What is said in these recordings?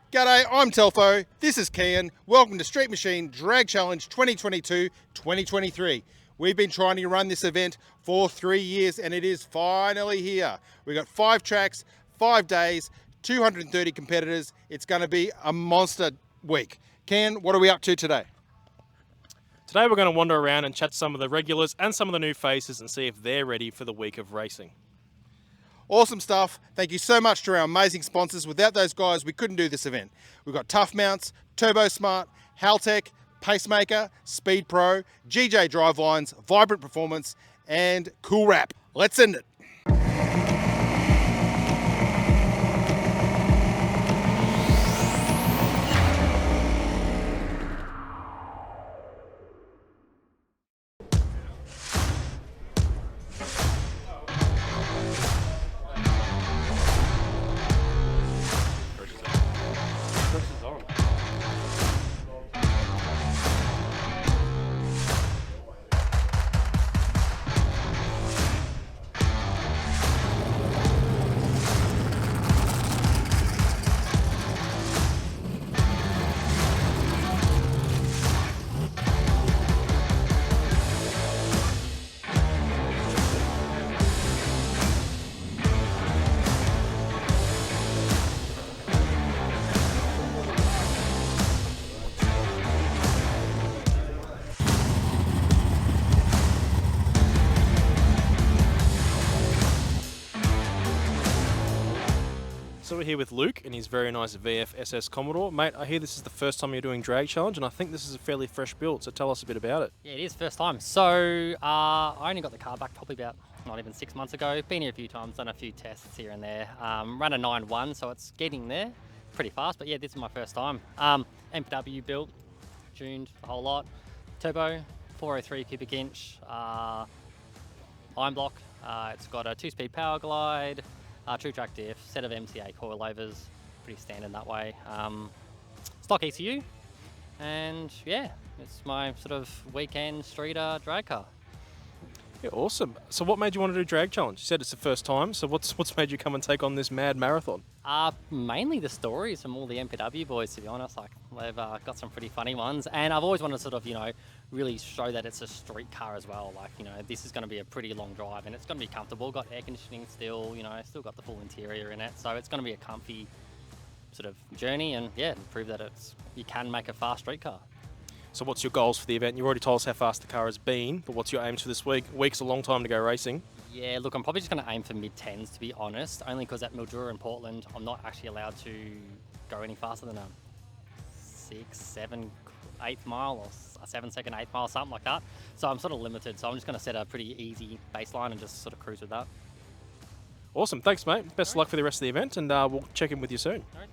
G'day, I'm Telfo, this is Kian. Welcome to Street Machine Drag Challenge 2022-2023. We've been trying to run this event for 3 years and it is finally here. We've got 5 tracks, 5 days, 230 competitors. It's going to be a monster week. Kian, what are we up to today? Today we're going to wander around and chat to some of the regulars and some of the new faces and see if they're ready for the week of racing. Awesome stuff. Thank you so much to our amazing sponsors. Without those guys, we couldn't do this event. We've got Tough Mounts, Turbo Smart, Haltech, Pacemaker, Speed Pro, GJ Drivelines, Vibrant Performance, and Cool Rap. Let's end it. So we're here with Luke and his very nice VF SS Commodore. Mate, I hear this is the first time you're doing Drag Challenge and I think this is a fairly fresh build, so tell us a bit about it. Yeah, it is first time. So I only got the car back probably about not even 6 months ago. Been here a few times, done a few tests here and there. Ran a 9.1, so it's getting there pretty fast. But yeah, this is my first time. MPW built, tuned a whole lot. Turbo, 403 cubic inch, iron block. It's got a 2-speed power glide. True track diff, set of MTA coilovers, pretty standard that way. Stock ECU, and yeah, it's my sort of weekend streeter drag car. Yeah, awesome. So what made you want to do Drag Challenge? You said it's the first time, so what's made you come and take on this mad marathon? Mainly the stories from all the MPW boys, to be honest. Like, they've got some pretty funny ones, and I've always wanted to sort of, really show that it's a street car as well. Like, this is going to be a pretty long drive, and it's going to be comfortable. Got air conditioning still, still got the full interior in it, so it's going to be a comfy sort of journey, and yeah, prove that you can make a fast street car. So what's your goals for the event? You already told us how fast the car has been, but what's your aims for this week? A week's a long time to go racing. Yeah, look, I'm probably just going to aim for mid-10s, to be honest, only because at Mildura in Portland, I'm not actually allowed to go any faster than a 6, 7, 8th mile or a 7-second 8th mile, something like that. So I'm sort of limited, so I'm just going to set a pretty easy baseline and just sort of cruise with that. Awesome, thanks mate. Best of luck for the rest of the event, and we'll check in with you soon. All right.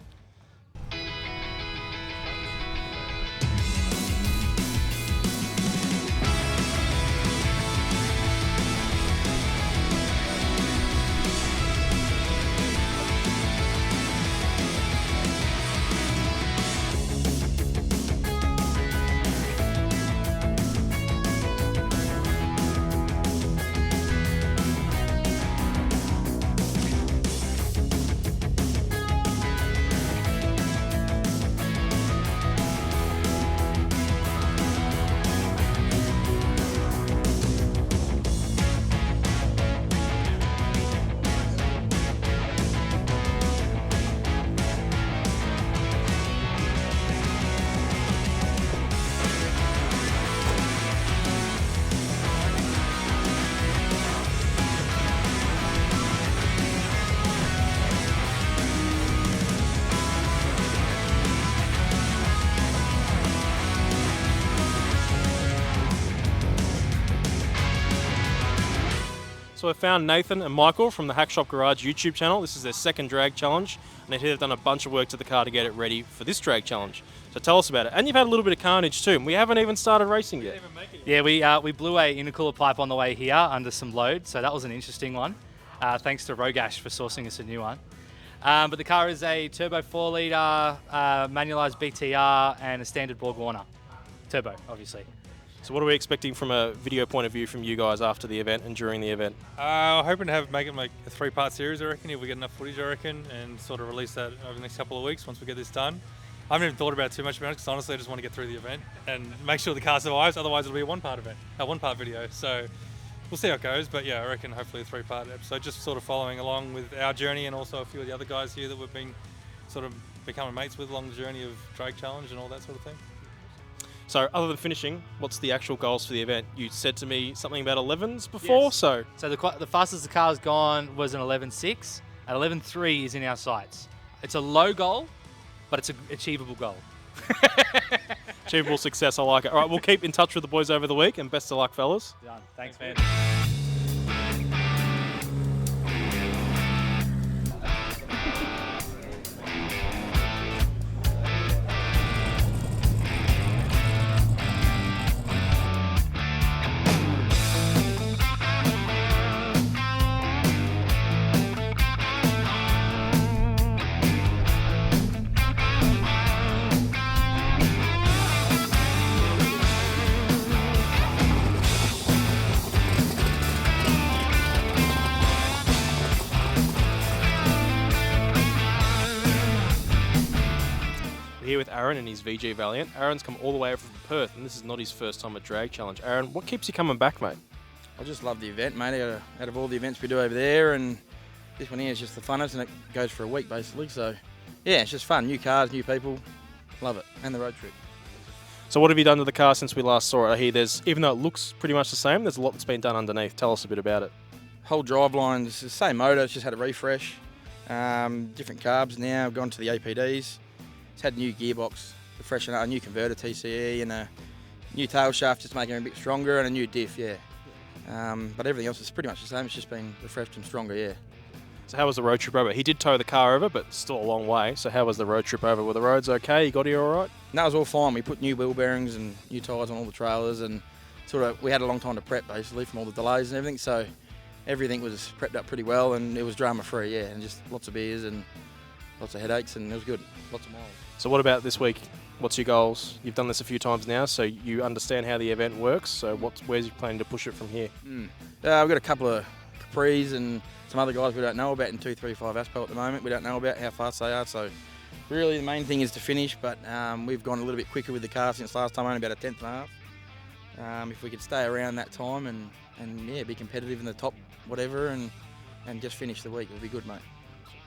So I found Nathan and Michael from the Hack Shop Garage YouTube channel. This is their second drag challenge, and they've done a bunch of work to the car to get it ready for this drag challenge. So tell us about it. And you've had a little bit of carnage too. We haven't even started racing yet. Yeah, we blew a intercooler pipe on the way here under some load, so that was an interesting one. Thanks to Rogash for sourcing us a new one. But the car is a turbo 4-litre manualised BTR and a standard Borg Warner. Turbo, obviously. So what are we expecting from a video point of view from you guys after the event and during the event? Hoping to make it a 3-part series, I reckon, if we get enough footage, I reckon, and sort of release that over the next couple of weeks once we get this done. I haven't even thought about it too much, because honestly I just want to get through the event and make sure the car survives, otherwise it'll be a 1-part event, a 1-part video. So we'll see how it goes, but yeah, I reckon hopefully a 3-part episode, just sort of following along with our journey and also a few of the other guys here that we've been sort of becoming mates with along the journey of Drag Challenge and all that sort of thing. So other than finishing, what's the actual goals for the event? You said to me something about 11s before, Yes. so So the fastest the car's gone was an 11.6, and 11.3 is in our sights. It's a low goal, but it's an achievable goal. achievable success, I like it. All right, we'll keep in touch with the boys over the week, and best of luck, fellas. Done. Thanks, man. We're here with Aaron and his VG Valiant. Aaron's come all the way from Perth, and this is not his first time at Drag Challenge. Aaron, what keeps you coming back, mate? I just love the event, mate. Out of all the events we do over there, and this one here is just the funnest, and it goes for a week basically. So, yeah, it's just fun. New cars, new people, love it, and the road trip. So what have you done to the car since we last saw it? I hear there's, even though it looks pretty much the same, there's a lot that's been done underneath. Tell us a bit about it. Whole driveline, it's the same motor. It's just had a refresh. Different carbs now. Gone to the APDs. It's had a new gearbox, freshen up, a new converter TCE, and a new tail shaft, just making it a bit stronger, and a new diff. Yeah. But everything else is pretty much the same. It's just been refreshed and stronger. Yeah. So how was the road trip over? He did tow the car over, but still a long way. So how was the road trip over? Were the roads okay? You got here all right? And that was all fine. We put new wheel bearings and new tyres on all the trailers, and sort of we had a long time to prep basically from all the delays and everything. So everything was prepped up pretty well, and it was drama free. Yeah, and just lots of beers and lots of headaches, and it was good. Lots of miles. So what about this week? What's your goals? You've done this a few times now, so you understand how the event works. So where's you planning to push it from here? We've got a couple of Capris and some other guys we don't know about in 235 asphalt at the moment. We don't know about how fast they are. So really the main thing is to finish, but we've gone a little bit quicker with the car since last time, only about a tenth and a half. If we could stay around that time and yeah, be competitive in the top whatever and just finish the week, it'll be good, mate.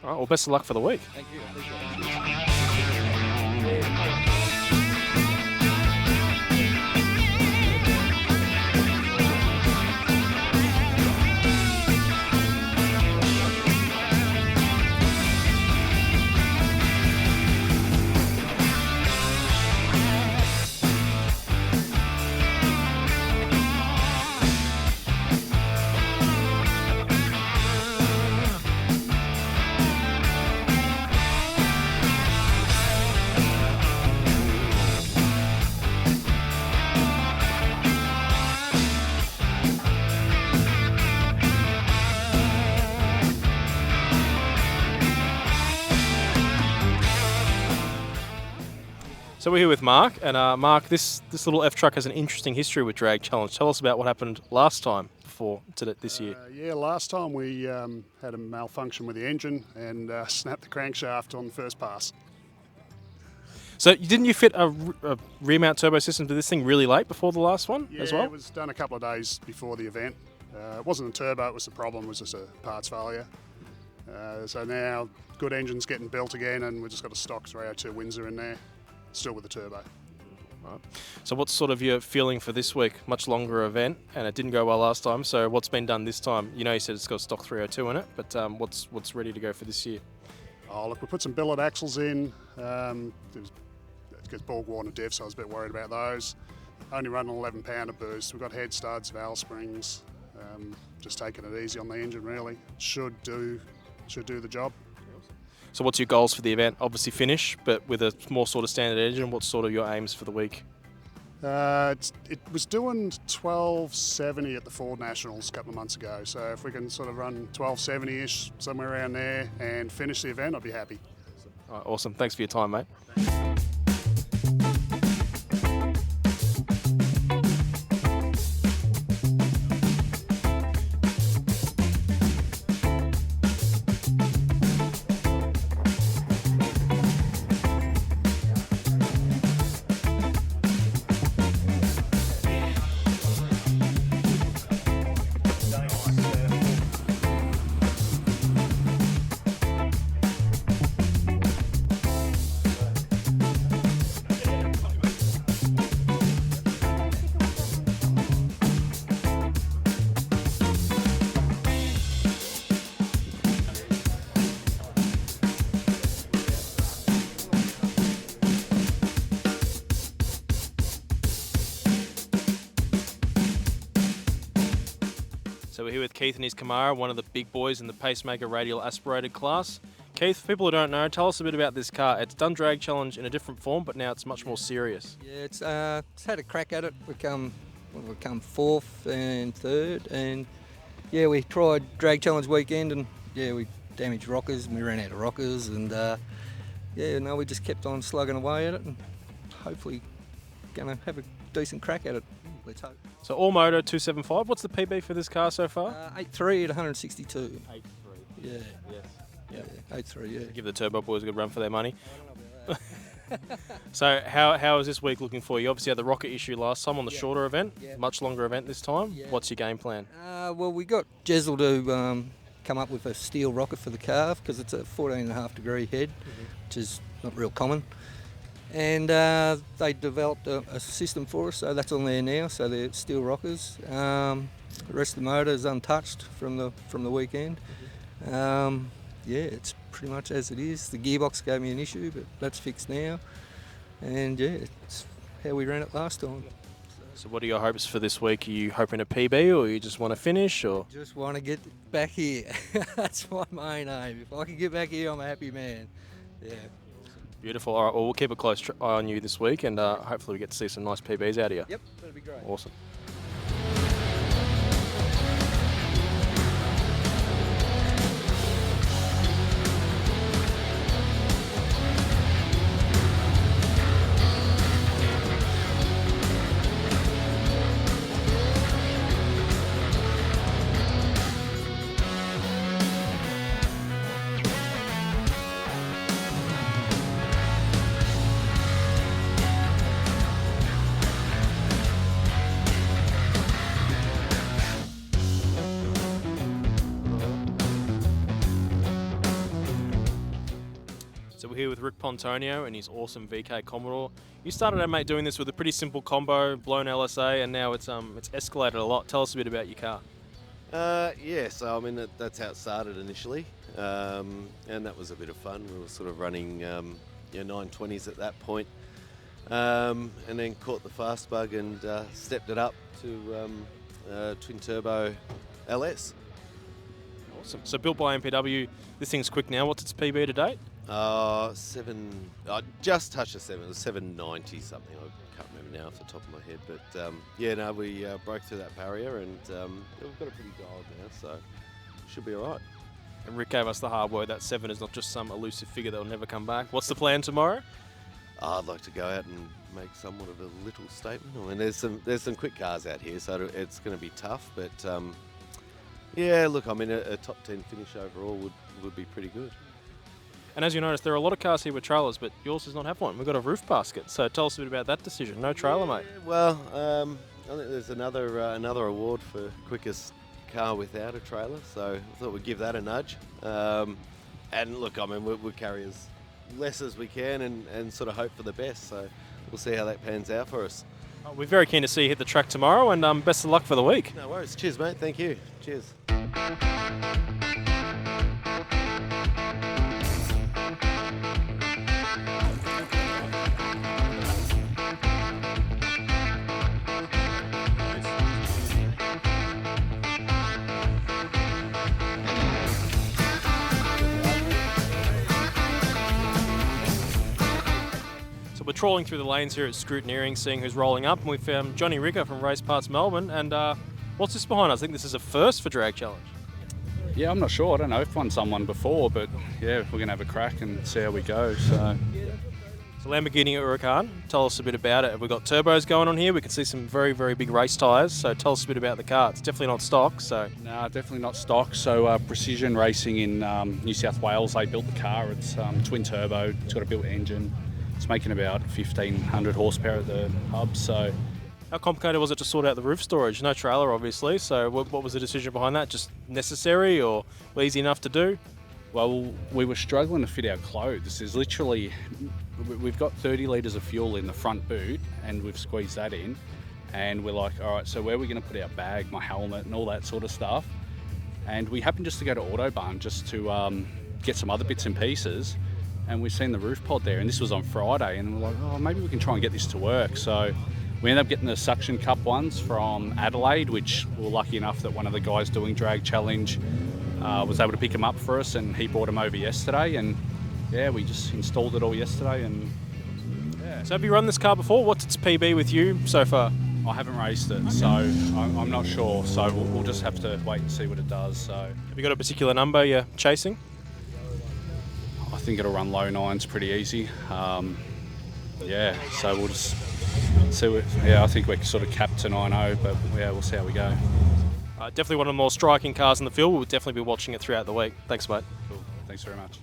All right, well, best of luck for the week. Thank you. Appreciate it. So we're here with Mark, and Mark, this little F truck has an interesting history with Drag Challenge. Tell us about what happened last time before this year. Yeah, last time we had a malfunction with the engine and snapped the crankshaft on the first pass. So didn't you fit a rear mount turbo system to this thing really late before the last one Yeah, as well? it was done a couple of days before the event. It wasn't a turbo, it was the problem, it was just a parts failure. So now, good engine's getting built again, and we've just got a stock 302 Windsor in there, still with the turbo. Right. So what's sort of your feeling for this week? Much longer event, and it didn't go well last time. So what's been done this time? You know, you said it's got stock 302 in it, but what's ready to go for this year? Oh, look, we put some billet axles in. It gets ball worn and diff, so I was a bit worried about those. Only running an 11 pounder boost. We've got head studs, valve springs. Just taking it easy on the engine, really. Should do the job. So what's your goals for the event? Obviously finish, but with a more sort of standard engine. What's sort of your aims for the week? It was doing 1270 at the Ford Nationals a couple of months ago. So if we can sort of run 1270-ish, somewhere around there, and finish the event, I'd be happy. All right, awesome. Thanks for your time, mate. So we're here with Keith and his Camaro, one of the big boys in the pacemaker radial aspirated class. Keith, for people who don't know, tell us a bit about this car. It's done drag challenge in a different form, but now it's much more serious. Yeah, it's had a crack at it. We come fourth and third, and yeah, we tried drag challenge weekend, and yeah, we damaged rockers, and we ran out of rockers, and yeah, no, we just kept on slugging away at it, and hopefully gonna have a decent crack at it. Let's hope. So all motor 275. What's the PB for this car so far? 8.3 at 162. 8.3. Yeah. Yes. Yeah. 8.3. Yeah. Give the Turbo Boys a good run for their money. So how is this week looking for you? You obviously had the rocket issue last time on the shorter event, much longer event this time. Yeah. What's your game plan? Well, we got Jezzel to come up with a steel rocket for the car because it's a 14.5 degree head, which is not real common. And they developed a system for us, so that's on there now. So they're steel rockers. The rest of the motor is untouched from the weekend. Yeah, it's pretty much as it is. The gearbox gave me an issue, but that's fixed now. And yeah, it's how we ran it last time. So what are your hopes for this week? Are you hoping a PB, or you just want to finish, or? Just want to get back here. That's my main aim. If I can get back here, I'm a happy man. Yeah. Beautiful. All right, well, we'll keep a close eye on you this week, and hopefully we get to see some nice PBs out of you. Yep, that'd be great. Awesome. So we're here with Rick Pontonio and his awesome VK Commodore. You started out, mate, doing this with a pretty simple combo, blown LSA, and now it's escalated a lot. Tell us a bit about your car. Yeah, so I mean that's how it started initially, and that was a bit of fun. We were sort of running 920s at that point, and then caught the fast bug and stepped it up to twin turbo LS. Awesome. So built by MPW, this thing's quick now. What's its PB to date? Just touched a 7. It was 790 something. I can't remember now off the top of my head. But yeah, no, we broke through that barrier, and we've got a pretty dialed now, so should be all right. And Rick gave us the hard word. That 7 is not just some elusive figure that will never come back. What's the plan tomorrow? I'd like to go out and make somewhat of a little statement. I mean, there's some quick cars out here, so it's going to be tough. But yeah, look, I mean, a top 10 finish overall would be pretty good. And as you notice, there are a lot of cars here with trailers, but yours does not have one. We've got a roof basket. So tell us a bit about that decision. No trailer, mate. Well, I think there's another award for quickest car without a trailer, so I thought we'd give that a nudge. And look, I mean, we'll carry as less as we can and sort of hope for the best. So we'll see how that pans out for us. We're very keen to see you hit the track tomorrow, and best of luck for the week. No worries. Cheers, mate. Thank you. Cheers. We're trawling through the lanes here at Scrutineering, seeing who's rolling up, and we found Johnny Ricker from Race Parts Melbourne. And what's this behind us? I think this is a first for Drag Challenge. Yeah, I'm not sure. I don't know if I've won someone before, but yeah, we're going to have a crack and see how we go. So Lamborghini Huracan, tell us a bit about it. We've got turbos going on here. We can see some very, very big race tyres. So tell us a bit about the car. It's definitely not stock. So no, definitely not stock. So Precision Racing in New South Wales, they built the car. It's twin turbo. It's got a built engine. It's making about 1,500 horsepower at the hub. So how complicated was it to sort out the roof storage? No trailer, obviously. So what was the decision behind that? Just necessary or easy enough to do? Well, we were struggling to fit our clothes. This is literally, we've got 30 litres of fuel in the front boot, and we've squeezed that in. And we're like, all right, so where are we going to put our bag, my helmet, and all that sort of stuff? And we happened just to go to Autobarn just to get some other bits and pieces. And we've seen the roof pod there, and this was on Friday, and we're like, oh, maybe we can try and get this to work. So We ended up getting the suction cup ones from Adelaide, which we were lucky enough that one of the guys doing Drag Challenge was able to pick them up for us, and he brought them over yesterday. And yeah, we just installed it all yesterday. And yeah. So have you run this car before? What's its PB with you so far? I haven't raced it, so I'm not sure. So we'll just have to wait and see what it does. So Have you got a particular number you're chasing? I think it'll run low nines pretty easy. Yeah, so we'll just see what. Yeah, I think we're sort of capped to 9.0, but yeah, we'll see how we go. Definitely one of the more striking cars in the field. We'll definitely be watching it throughout the week. Thanks, mate. Cool. Thanks very much.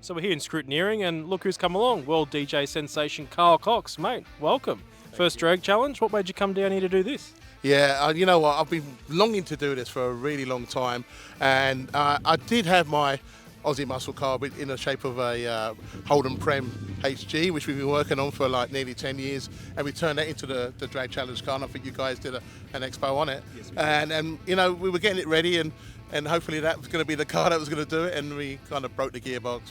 So we're here in Scrutineering, and look who's come along. World DJ sensation Carl Cox. Mate, welcome. First drag challenge. What made you come down here to do this? Yeah, you know what, I've been longing to do this for a really long time, and I did have my Aussie muscle car in the shape of a Holden Prem HG, which we've been working on for like nearly 10 years, and we turned that into the drag challenge car, and I think you guys did an expo on it. Yes, and you know, we were getting it ready, and hopefully that was going to be the car that was going to do it, and we kind of broke the gearbox,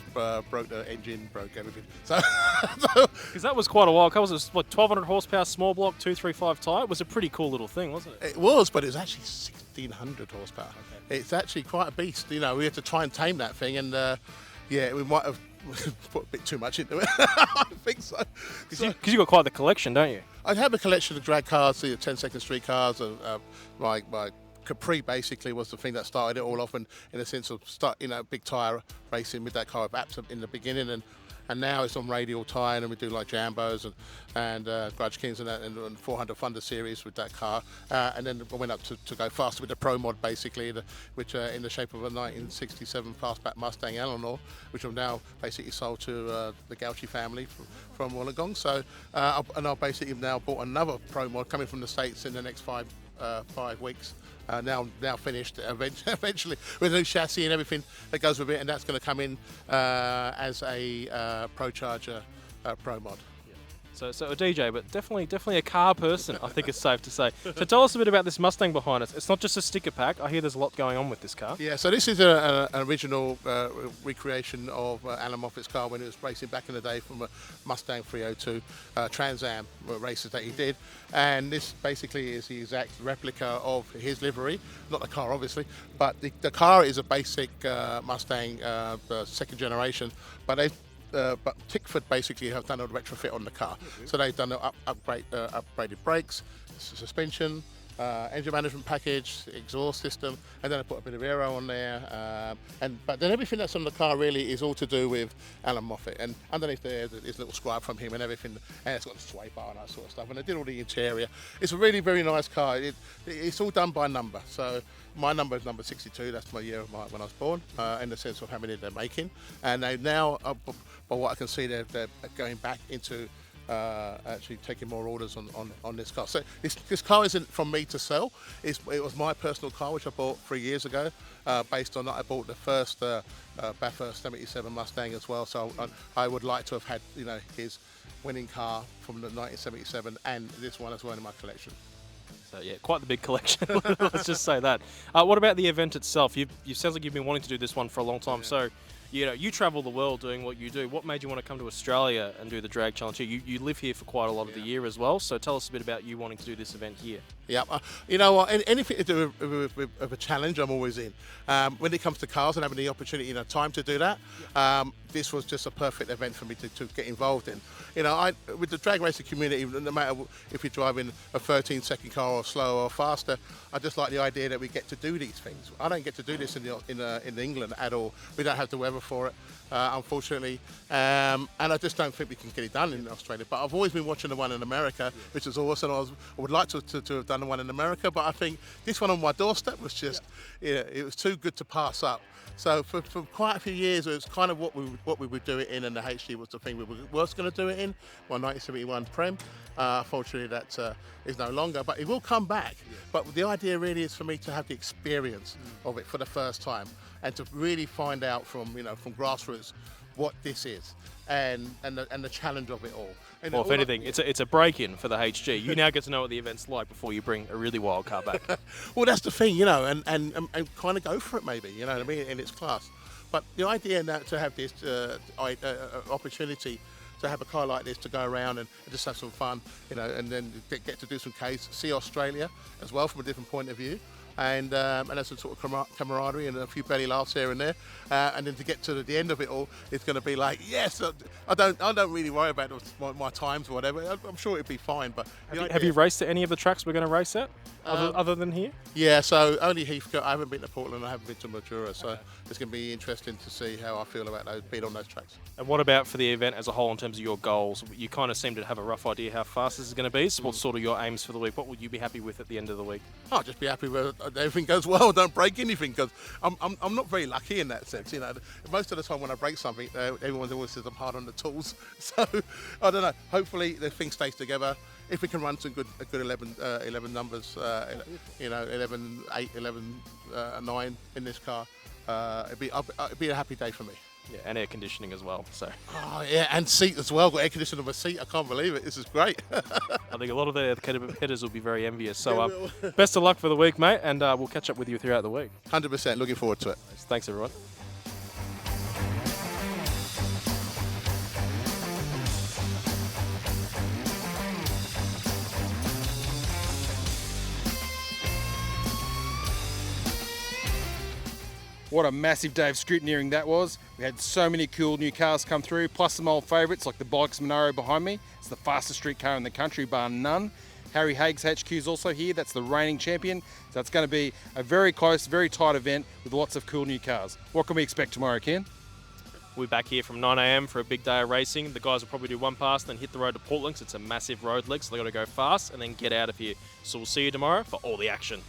broke the engine, broke everything. So, because that was quite a while. It was like 1,200 horsepower, small block, 235 tyre. It was a pretty cool little thing, wasn't it? It was, but it was actually 1,600 horsepower. Okay. It's actually quite a beast. You know, we had to try and tame that thing, and yeah, we might have put a bit too much into it. I think so. Because you've got quite the collection, don't you? I have a collection of drag cars, the 10-second street cars, my Capri basically was the thing that started it all off, and in a sense of big tyre racing with that car with Apps in the beginning, and now it's on radial tyre, and we do like Jambos and Grudge Kings and that, and 400 Thunder series with that car, and then I went up to go faster with the Pro Mod basically, which in the shape of a 1967 fastback Mustang Eleanor, which I've now basically sold to the Gauchi family from Wollongong. So and I've basically now bought another Pro Mod coming from the States in the next 5 weeks. Now finished eventually with a new chassis and everything that goes with it, and that's going to come in as a Pro Charger Pro Mod. So a DJ, but definitely a car person, I think it's safe to say. So tell us a bit about this Mustang behind us. It's not just a sticker pack. I hear there's a lot going on with this car. Yeah, so this is an original recreation of Alan Moffat's car when it was racing back in the day from a Mustang 302 Trans Am races that he did. And this basically is the exact replica of his livery. Not the car, obviously, but the car is a basic Mustang second generation, but Tickford basically have done a retrofit on the car. So they've done upgraded brakes, suspension, engine management package, exhaust system, and then I put a bit of aero on there. But then everything that's on the car really is all to do with Alan Moffat. And underneath there is a little scribe from him and everything. And it's got a sway bar and that sort of stuff. And I did all the interior. It's a really, very nice car. It's all done by number. So my number is number 62. That's my year of when I was born, in the sense of how many they're making. And they now, by what I can see, they're going back into actually taking more orders on this car. So this car isn't from me to sell. It was my personal car, which I bought 3 years ago. Based on that, I bought the first Bathurst 77 Mustang as well. So I would like to have had his winning car from the 1977 and this one as well in my collection. So yeah, quite the big collection. Let's just say that. What about the event itself? You sounds like you've been wanting to do this one for a long time. Yeah. So you travel the world doing what you do. What made you want to come to Australia and do the drag challenge here? You live here for quite a lot of the year as well. So tell us a bit about you wanting to do this event here. Yeah, you know what? Anything to do with a challenge, I'm always in. When it comes to cars and having the opportunity and the time to do that, this was just a perfect event for me to get involved in. With the drag racing community, no matter if you're driving a 13-second car or slower or faster, I just like the idea that we get to do these things. I don't get to do this in England at all. We don't have the weather for it, unfortunately, and I just don't think we can get it done in Australia. But I've always been watching the one in America, which is awesome. I would like to have done the one in America, but I think this one on my doorstep was just, it was too good to pass up. So for quite a few years, it was kind of what we would do it in, and the HG was the thing we were going to do it in. My 1971 Prem. Unfortunately, that is no longer, but it will come back. Yeah. But the idea really is for me to have the experience of it for the first time, and to really find out from grassroots what this is and the challenge of it all. And Well, if all I- anything, it's a break-in for the HG. You now get to know what the event's like before you bring a really wild car back. Well, that's the thing, you know, and kind of go for it maybe, you know what I mean, in its class. But the idea now to have this opportunity to have a car like this to go around and just have some fun, you know, and then get to do some Ks, see Australia as well from a different point of view. And there's some sort of camaraderie and a few belly laughs here and there, and then to get to the end of it all, it's going to be like, yes, I don't really worry about my times or whatever. I'm sure it'll be fine. But Have you raced at any of the tracks we're going to race at, other than here? Yeah, so only Heathcote. I haven't been to Portland. I haven't been to Mildura, so it's going to be interesting to see how I feel about being on those tracks. And what about for the event as a whole in terms of your goals? You kind of seem to have a rough idea how fast this is going to be. So what's sort of your aims for the week? What would you be happy with at the end of the week? I'll just be happy with everything goes well. Don't break anything, because I'm not very lucky in that sense. You know, most of the time when I break something, everyone always says I'm hard on the tools. So I don't know. Hopefully the thing stays together. If we can run some good 11 numbers, you know, 11, 8, 11, 9 in this car, it'd be a happy day for me. Yeah, and air conditioning as well. So Oh yeah, and seat as well. Got air conditioning on my seat. I can't believe it. This is great. I think a lot of the headers will be very envious. So Yeah, best of luck for the week, mate, and we'll catch up with you throughout the week. 100%. Looking forward to it. Thanks, everyone. What a massive day of scrutineering that was. We had so many cool new cars come through, plus some old favourites like the Bikes Monaro behind me. It's the fastest street car in the country, bar none. Harry Haig's HQ is also here. That's the reigning champion. So it's going to be a very close, very tight event with lots of cool new cars. What can we expect tomorrow, Ken? We'll be back here from 9 a.m. for a big day of racing. The guys will probably do one pass, then hit the road to Portland, 'cause it's a massive road leg, so they've got to go fast and then get out of here. So we'll see you tomorrow for all the action.